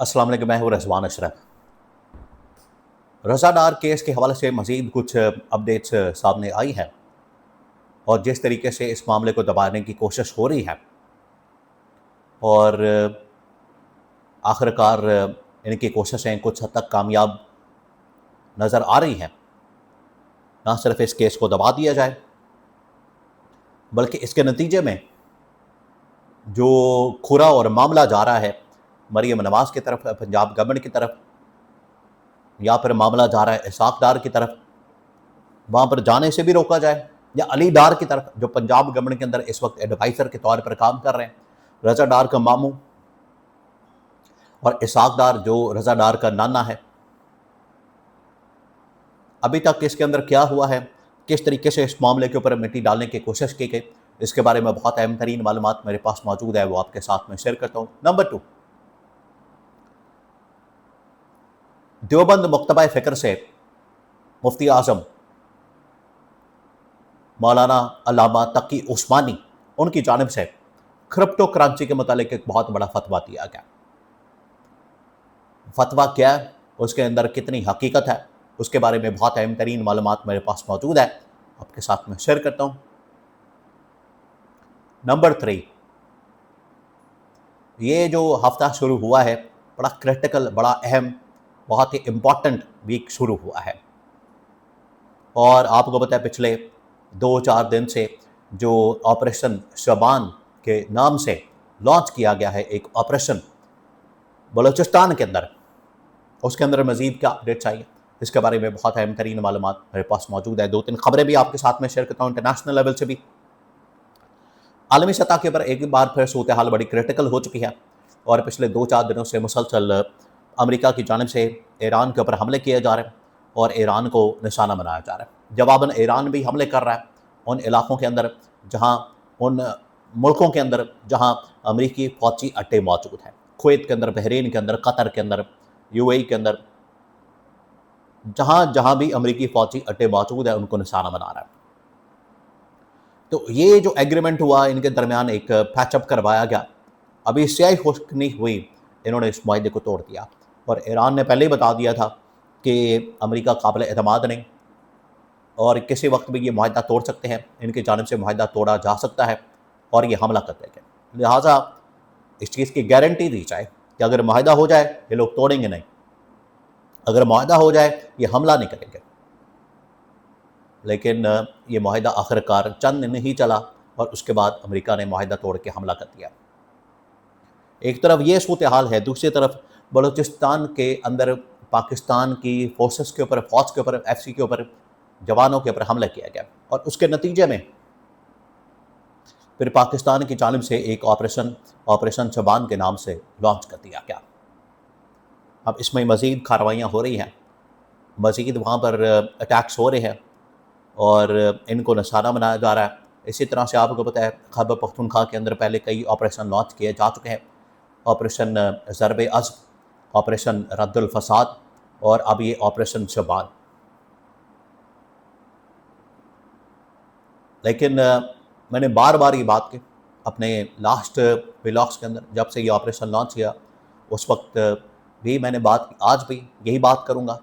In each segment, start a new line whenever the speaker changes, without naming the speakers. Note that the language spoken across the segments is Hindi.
अस्सलाम वालेकुम, मैं हूँ रज़वान अशरफ। रज़ा डार केस के हवाले से मज़ीद कुछ अपडेट्स सामने आई हैं और जिस तरीके से इस मामले को दबाने की कोशिश हो रही है और आखिरकार इनकी कोशिशें कुछ हद तक कामयाब नज़र आ रही हैं। ना सिर्फ इस केस को दबा दिया जाए बल्कि इसके नतीजे में जो खुरा और मामला जा रहा है मरीम नवाज़ की तरफ, पंजाब गवर्नमेंट की तरफ, या फिर मामला जा रहा है इसाक डार की तरफ, वहाँ पर जाने से भी रोका जाए, या अली डार की तरफ जो पंजाब गवर्नमेंट के अंदर इस वक्त एडवाइज़र के तौर पर काम कर रहे हैं, रज़ा डार का मामू और इसाक डार जो रज़ा डार का नाना है। अभी तक इसके अंदर क्या हुआ है, किस तरीके से इस मामले के ऊपर मिट्टी डालने की कोशिश की गई, इसके बारे में बहुत अहम तरीन मालूमात मेरे पास मौजूद है, वो आपके साथ में शेयर करता हूँ। नंबर 2, देवबंद मुक्तबा फ़िक्र से मुफ्ती आज़म मौलाना अल्लामा तकी उस्मानी, उनकी जानिब से क्रिप्टो करेंसी के मुतालिक एक बहुत बड़ा फतवा दिया गया। फतवा क्या है, उसके अंदर कितनी हकीकत है, उसके बारे में बहुत अहम तरीन मालूमात मेरे पास मौजूद है, आपके साथ में शेयर करता हूँ। नंबर 3, ये जो हफ्ता शुरू हुआ है बड़ा क्रिटिकल, बड़ा अहम, बहुत ही इम्पॉर्टेंट वीक शुरू हुआ है और आपको पता है पिछले 2-4 दिन से जो ऑपरेशन शबान के नाम से लॉन्च किया गया है, एक ऑपरेशन बलूचिस्तान के अंदर, उसके अंदर मज़ीद क्या अपडेट्स आई है, इसके बारे में बहुत अहम तरीन मालूमात मेरे पास मौजूद है। 2-3 खबरें भी आपके साथ में शेयर करता हूँ, इंटरनेशनल लेवल से भी, आलमी सतह के ऊपर एक बार फिर सूरत हाल बड़ी क्रिटिकल हो चुकी है और पिछले 2-4 दिनों से मुसलसल अमेरिका की जानिब से ईरान के ऊपर हमले किए जा रहे हैं और ईरान को निशाना बनाया जा रहा है। जवाबन ईरान भी हमले कर रहा है उन इलाकों के अंदर जहाँ, उन मुल्कों के अंदर जहाँ अमेरिकी फौजी अड्डे मौजूद हैं, कुवैत के अंदर, बहरीन के अंदर, कतर के अंदर, यूएई के अंदर, जहाँ जहाँ भी अमेरिकी फौजी अड्डे मौजूद है उनको निशाना बना रहा है। तो ये जो एग्रीमेंट हुआ इनके दरमियान, एक पैचअप करवाया गया, अभी स्याही खुश्क नहीं हुई, इन्होंने इस माहदे को तोड़ दिया और ईरान ने पहले ही बता दिया था कि अमेरिका काबिल एतमाद नहीं और किसी वक्त भी ये माहदा तोड़ सकते हैं, इनकी जानिब से माहदा तोड़ा जा सकता है और ये हमला कर देंगे। लिहाजा इस चीज़ की गारंटी दी जाए कि अगर माहदा हो जाए ये लोग तोड़ेंगे नहीं, अगर माहदा हो जाए ये हमला नहीं करेंगे। लेकिन ये माहदा आखिरकार चंद दिन ही चला और उसके बाद अमेरिका ने माहदा तोड़ के हमला कर दिया। एक तरफ ये सूरत हाल है, दूसरी तरफ बलूचिस्तान के अंदर पाकिस्तान की फोर्सेस के ऊपर, फौज के ऊपर, एफसी के ऊपर, जवानों के ऊपर हमला किया गया और उसके नतीजे में फिर पाकिस्तान की जानिब से एक ऑपरेशन शबान के नाम से लॉन्च कर दिया गया। अब इसमें मज़ीद कार्रवाइयाँ हो रही हैं, मज़ीद वहाँ पर अटैक्स हो रहे हैं और इनको निशाना बनाया जा रहा है। इसी तरह से आपको पता है खैबर पख्तूनख्वा के अंदर पहले कई ऑपरेशन लॉन्च किए जा चुके हैं, ऑपरेशन ज़रब-ए-अज़्म, ऑपरेशन रद्दुल फसाद और अब ये ऑपरेशन शबान। लेकिन मैंने बार बार ये बात की अपने लास्ट व्लॉग्स के अंदर, जब से ये ऑपरेशन लॉन्च किया उस वक्त भी मैंने बात की, आज भी यही बात करूँगा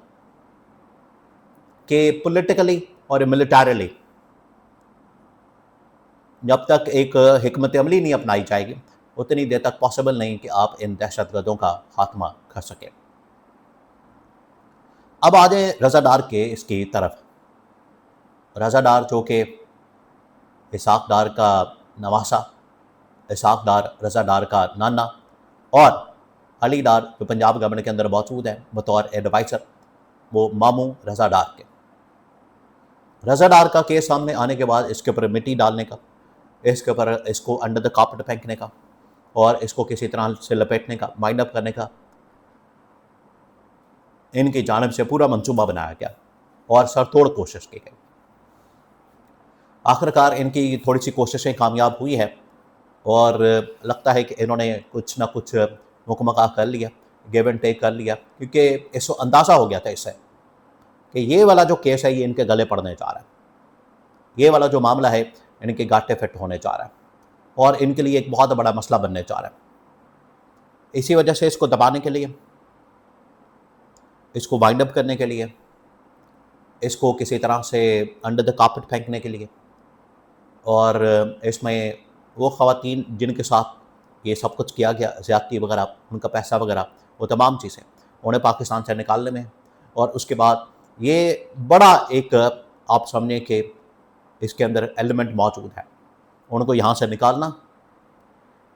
कि पॉलिटिकली और मिलिटरीली जब तक एक हिकमत अमली नहीं अपनाई जाएगी उतनी देर तक पॉसिबल नहीं कि आप इन दहशतगर्दों का खात्मा कर सकें। अब आ जाए रज़ा डार के इसकी तरफ। रज़ा डार जो कि इसाक डार का नवासा, इसाक डार रज़ा डार का नाना और अली डार जो पंजाब गवर्नमेंट के अंदर मौजूद है बतौर एडवाइज़र, वो मामू रज़ा डार के। रज़ा डार का केस सामने आने के बाद इसके ऊपर मिट्टी डालने का, इसके ऊपर इसको अंडर द कार्पेट फेंकने का और इसको किसी तरह से लपेटने का, माइंड अप करने का इनकी जानिब से पूरा मंसूबा बनाया गया और सरतोड़ कोशिश की गई। आखिरकार इनकी थोड़ी सी कोशिशें कामयाब हुई है और लगता है कि इन्होंने कुछ ना कुछ मुकमका कर लिया, गिव एंड टेक कर लिया, क्योंकि इसको अंदाज़ा हो गया था इससे कि ये वाला जो केस है ये इनके गले पड़ने जा रहा है, ये वाला जो मामला है इनके गाटे फिट होने जा रहा है और इनके लिए एक बहुत बड़ा मसला बनने जा रहा है। इसी वजह से इसको दबाने के लिए इसको वाइंड अप करने के लिए, इसको किसी तरह से अंडर द कार्पेट फेंकने के लिए, और इसमें वो ख़वातीन जिनके साथ ये सब कुछ किया गया, ज़्यादती वगैरह, उनका पैसा वगैरह, वो तमाम चीज़ें उन्हें पाकिस्तान से निकालने में है। और उसके बाद ये बड़ा एक आप समझें कि इसके अंदर एलिमेंट मौजूद है, उनको यहाँ से निकालना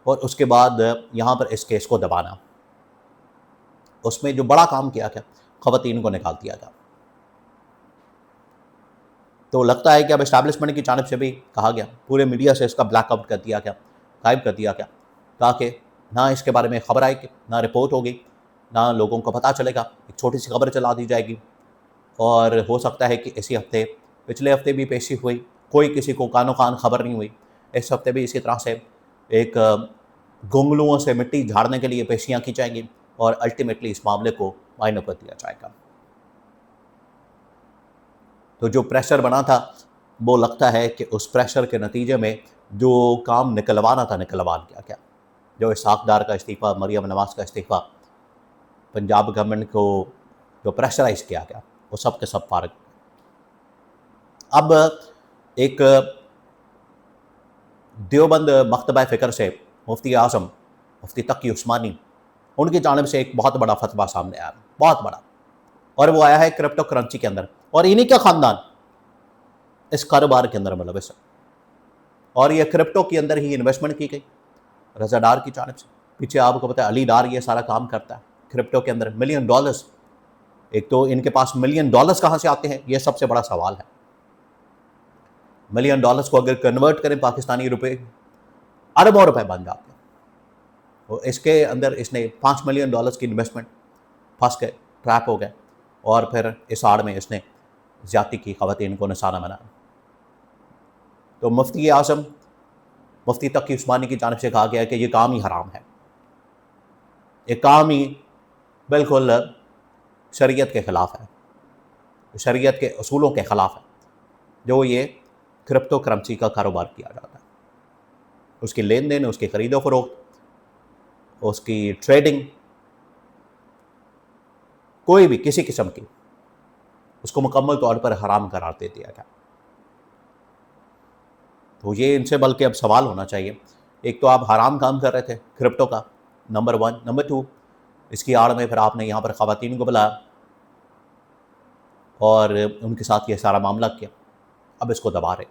और उसके बाद यहाँ पर इस केस को दबाना। उसमें जो बड़ा काम किया गया, ख़वातीन को निकाल दिया गया। तो लगता है कि अब इस्टेब्लिशमेंट की जानिब से भी कहा गया, पूरे मीडिया से इसका ब्लैकआउट कर दिया गया, गायब कर दिया गया, ताकि ना इसके बारे में ख़बर आएगी, ना रिपोर्ट होगी, ना लोगों को पता चलेगा। एक छोटी सी खबर चला दी जाएगी और हो सकता है कि इसी हफ्ते, पिछले हफ्ते भी पेशी हुई, कोई किसी को कानो कान खबर नहीं हुई। इस हफ्ते भी इसी तरह से एक गुंगलुओं से मिट्टी झाड़ने के लिए पेशियाँ की जाएंगी और अल्टीमेटली इस मामले को वाइंड अप कर दिया जाएगा। तो जो प्रेशर बना था, वो लगता है कि उस प्रेशर के नतीजे में जो काम निकलवाना था निकलवा लिया गया। जो इसहाक डार का इस्तीफ़ा, मरियम नवाज़ का इस्तीफ़ा, पंजाब गवर्नमेंट को जो प्रेशराइज़ किया गया, वो सब के सब फारग। अब एक देवबंद मकतबा फ़िक्र से मुफ्ती आज़म, मुफ्ती तकी उस्मानी, उनकी जानिब से एक बहुत बड़ा फतवा सामने आया, बहुत बड़ा, और वो आया है क्रिप्टो करेंसी के अंदर, और इन्हीं का ख़ानदान इस कारोबार के अंदर मुलविस है। और ये क्रिप्टो के अंदर ही इन्वेस्टमेंट की गई रज़ा डार की जानिब से। पीछे आपको पता है अली डार ये सारा काम करता है क्रिप्टो के अंदर। $1 मिलियन, एक तो इनके पास $1 मिलियन कहाँ से आते हैं, ये सबसे बड़ा सवाल है। $1 मिलियन को अगर कन्वर्ट करें पाकिस्तानी रुपए, अरबों रुपए बन जाते हैं। तो इसके अंदर इसने $5 मिलियन की इन्वेस्टमेंट, फंस गए, ट्रैप हो गए, और फिर इस आड़ में इसने ज़्यादती की, ख़वातीन को निशाना बनाया। तो मुफ्ती आज़म, मुफ्ती तकी उस्मानी की जानिब से कहा गया कि ये काम ही हराम है, ये काम ही बिल्कुल शरीयत के ख़िलाफ़ है, शरीयत के असूलों के ख़िलाफ़ है, जो ये क्रिप्टो करेंसी का कारोबार किया जाता है। उसकी लेन देन, उसकी ख़रीदो फ़रोख्त, उसकी ट्रेडिंग, कोई भी किसी किस्म की, उसको मुकम्मल तौर पर हराम करार दे दिया गया। तो ये इनसे बल्कि अब सवाल होना चाहिए, एक तो आप हराम काम कर रहे थे क्रिप्टो का, नंबर 1, नंबर 2, इसकी आड़ में फिर आपने यहाँ पर ख़वातीन को बुलाया और उनके साथ ये सारा मामला किया, अब इसको दबा रहे।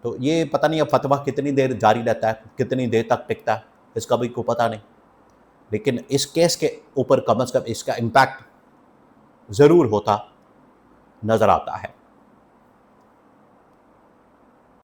तो ये पता नहीं अब फतवा कितनी देर जारी रहता है, कितनी देर तक टिकता है, इसका भी कोई पता नहीं। लेकिन इस केस के ऊपर कम अज़ कम इसका इम्पैक्ट ज़रूर होता नज़र आता है।